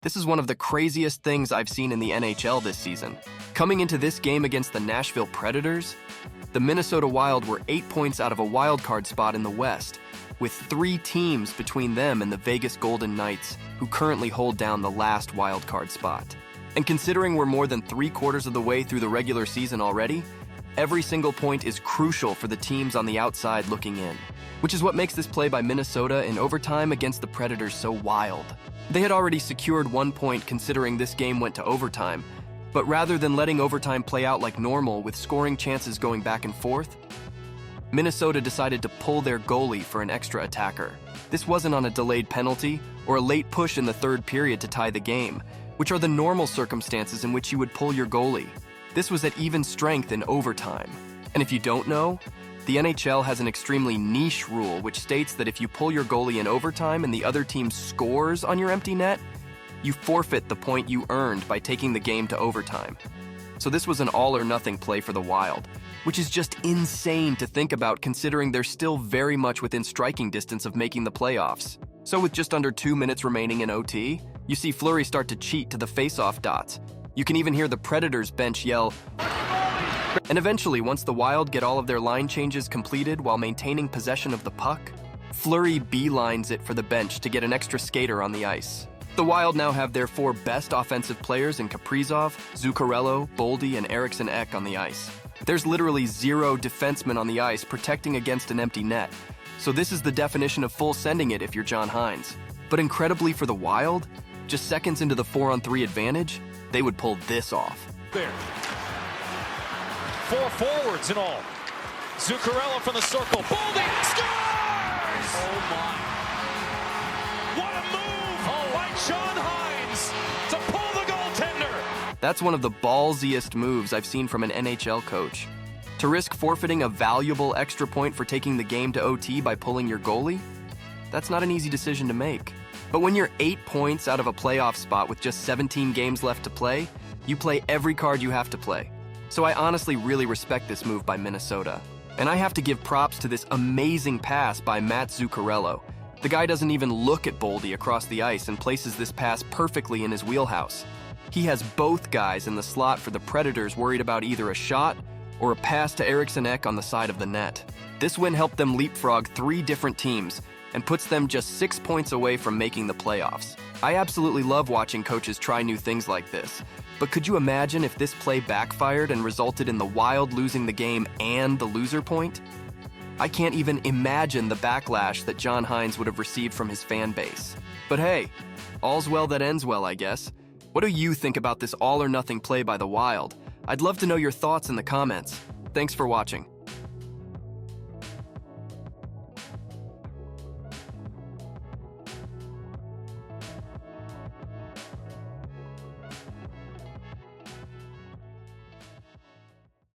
This is one of the craziest things I've seen in the NHL this season. Coming into this game against the Nashville Predators, the Minnesota Wild were 8 points out of a wildcard spot in the West, with 3 teams between them and the Vegas Golden Knights, who currently hold down the last wildcard spot. And considering we're more than 3/4 of the way through the regular season already, every single point is crucial for the teams on the outside looking in, which is what makes this play by Minnesota in overtime against the Predators so wild. They had already secured 1 point considering this game went to overtime, but rather than letting overtime play out like normal with scoring chances going back and forth, Minnesota decided to pull their goalie for an extra attacker. This wasn't on a delayed penalty or a late push in the third period to tie the game, which are the normal circumstances in which you would pull your goalie. This was at even strength in overtime. And if you don't know, the NHL has an extremely niche rule which states that if you pull your goalie in overtime and the other team scores on your empty net, you forfeit the point you earned by taking the game to overtime. So this was an all-or-nothing play for the Wild, which is just insane to think about considering they're still very much within striking distance of making the playoffs. So with just under 2 minutes remaining in OT, you see Fleury start to cheat to the face-off dots. You can even hear the Predators bench yell, and eventually, once the Wild get all of their line changes completed while maintaining possession of the puck, Fleury beelines it for the bench to get an extra skater on the ice. The Wild now have their 4 best offensive players in Kaprizov, Zuccarello, Boldy, and Eriksson Ek on the ice. There's literally 0 defensemen on the ice protecting against an empty net, so this is the definition of full sending it if you're John Hynes. But incredibly for the Wild, just seconds into the 4-on-3 advantage, they would pull this off. There. 4 forwards in all. Zuccarello from the circle. Boldy scores! Oh my. What a move by John Hynes to pull the goaltender. That's one of the ballsiest moves I've seen from an NHL coach. To risk forfeiting a valuable extra point for taking the game to OT by pulling your goalie? That's not an easy decision to make. But when you're 8 points out of a playoff spot with just 17 games left to play, you play every card you have to play. So I honestly really respect this move by Minnesota. And I have to give props to this amazing pass by Matt Zuccarello. The guy doesn't even look at Boldy across the ice and places this pass perfectly in his wheelhouse. He has both guys in the slot for the Predators worried about either a shot or a pass to Eriksson Ek on the side of the net. This win helped them leapfrog 3 different teams and puts them just 6 points away from making the playoffs. I absolutely love watching coaches try new things like this, but could you imagine if this play backfired and resulted in the Wild losing the game and the loser point? I can't even imagine the backlash that John Hynes would have received from his fan base. But hey, all's well that ends well, I guess. What do you think about this all-or-nothing play by the Wild? I'd love to know your thoughts in the comments. Thanks for watching.